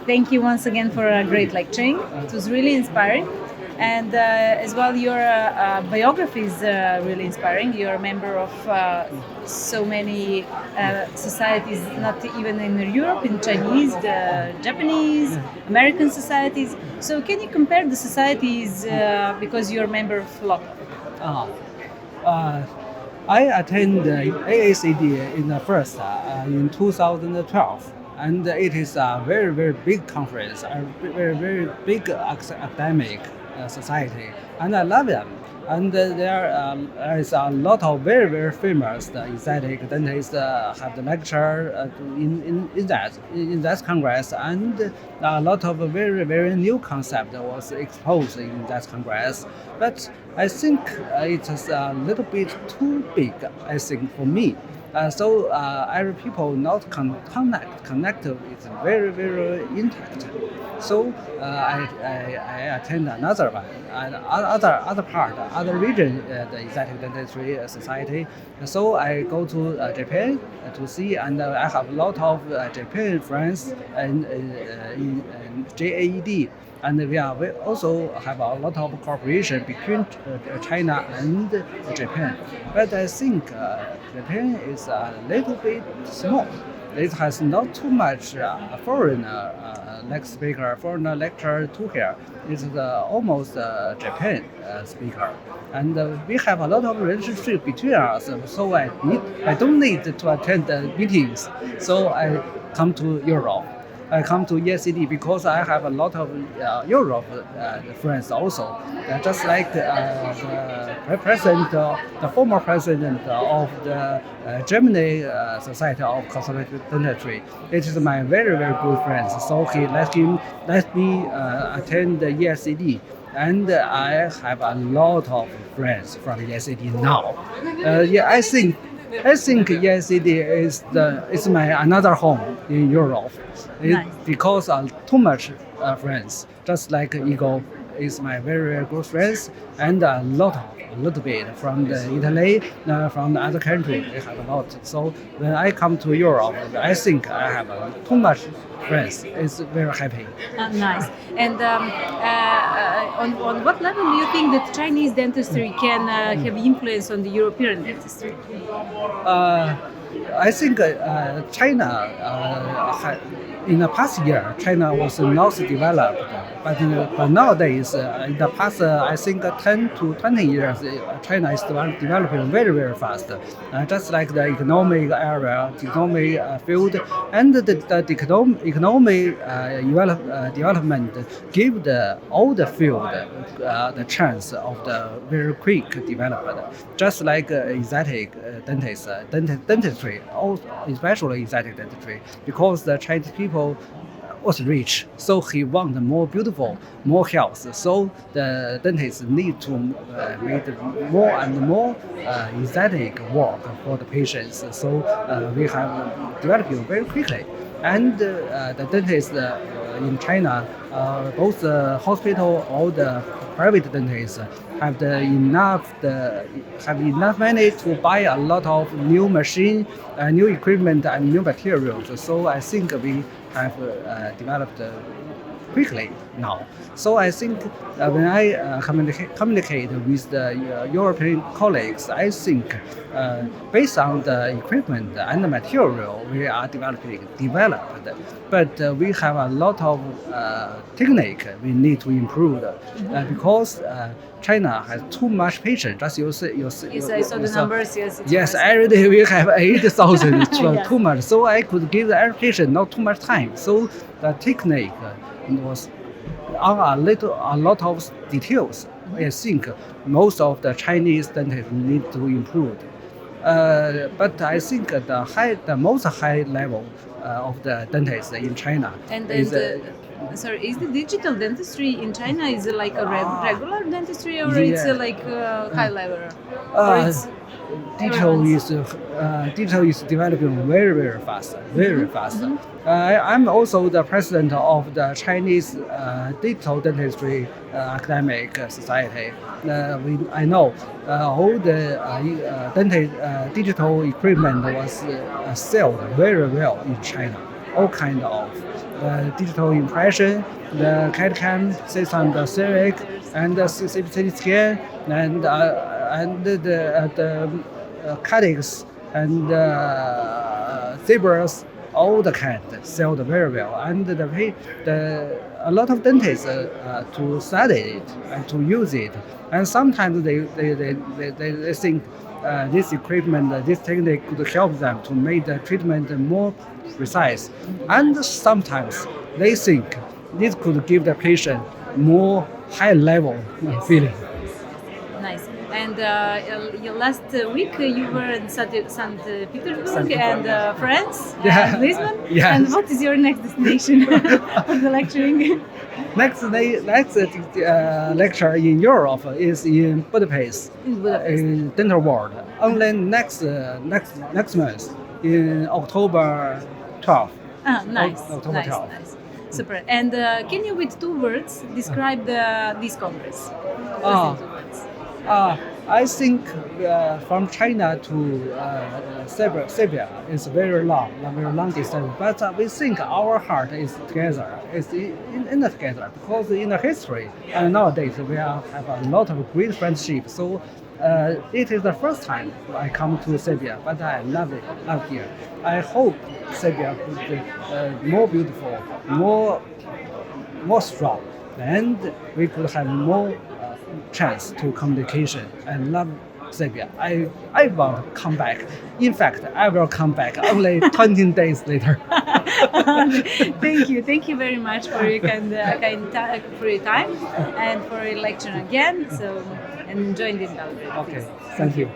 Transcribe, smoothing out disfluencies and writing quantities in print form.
Thank you once again for a great lecturing. It was really inspiring. And as well, your biography is really inspiring. You're a member of so many societies, not even in Europe, in Chinese, the Japanese, American societies. So can you compare the societies because you're a member of local? I attend AACD in the first in 2012, and it is a very, very big conference, a very, very big academic society, and I love them. And there is a lot of very, very famous aesthetic dentists have the lecture in that congress, and a lot of very, very new concept was exposed in that congress. But I think it is a little bit too big, I think, for me. So every people not connect is very, very intact. So I attend another one, other part, other region, the aesthetic dentistry society. So I go to Japan to see, and I have a lot of Japan friends in JAED. And we also have a lot of cooperation between China and Japan. But I think Japan is a little bit small. It has not too much foreign foreign lecturer to here. It's almost Japan speaker. And we have a lot of relationship between us. So I don't need to attend the meetings. So I come to Europe. I come to ESCD because I have a lot of Europe friends also. Just like the president, the former president of the Germany Society of Cosmetic Dentistry. It is my very, very good friend. So he let me attend the ESCD. And I have a lot of friends from ESCD now. I think ESCD is my another home in Europe. Nice. Because too much friends. Just like Ego is my very, very good friends, and a little bit from the Italy, from the other country. We have a lot. So when I come to Europe, I think I have too much friends. It's very happy. Nice. And on what level do you think that Chinese dentistry can have influence on the European dentistry? I think China, in the past year, China was not developed. But nowadays, in the past, I think 10 to 20 years, China is developing very, very fast. Just like the economic area, the economic field, and the economic development give all the field the chance of the very quick development. Just like aesthetic dentistry, especially aesthetic dentistry, because the Chinese people was rich, so he want more beautiful, more health. So the dentists need to make more and more aesthetic work for the patients. So we have developing very quickly. And the dentists in China, both the hospital or the private dentists have enough money to buy a lot of new machine, new equipment, and new materials. So I think we have developed quickly now. So I think when I communicate with the European colleagues, I think based on the equipment and the material we are developed, but we have a lot of technique we need to improve because China has too much patients. Just you see, Yes, I saw the numbers. Yes, every day we have 8,000. Yeah. Too much. So I could give every patient not too much time. So the technique was on a lot of details. I think most of the Chinese dentists need to improve. But I think the most high level of the dentists in China is the digital dentistry in China is it like a regular dentistry, or it's like high level? Or it's digital is developing very, very fast, very fast. I'm also the president of the Chinese Digital Dentistry Academic Society. I know all the digital equipment was sold very well in China. all kind of digital impression, the CAD/CAM system, the CEREC, and the CT scan, and the cardiacs and zebras, all the kind sold very well, and a lot of dentists to study it and to use it, and sometimes they think this equipment, this technique could help them to make the treatment more precise, and sometimes they think this could give the patient more high level feeling. Nice. And last week you were in St. Petersburg and France and Lisbon. Yes. And what is your next destination for the lecturing? Next lecture in Europe is in Budapest, In Budapest. in dental world. Only next month in October 12th. Nice. October Nice. 12th. Nice. Super. And can you, with 2 words, describe this congress? Ah. Just in 2 words. I think from China to Serbia is very long distance. But we think our heart is together, is in the together, because in the history and nowadays we have a lot of great friendship. So it is the first time I come to Serbia, but I love it here. I hope Serbia would be more beautiful, more strong, and we could have more chance to communication and love Serbia. I want to come back. In fact, I will come back only 20 days later. Thank you very much for your for your time and for your lecture again. So, and enjoying this gallery. Okay, thank you.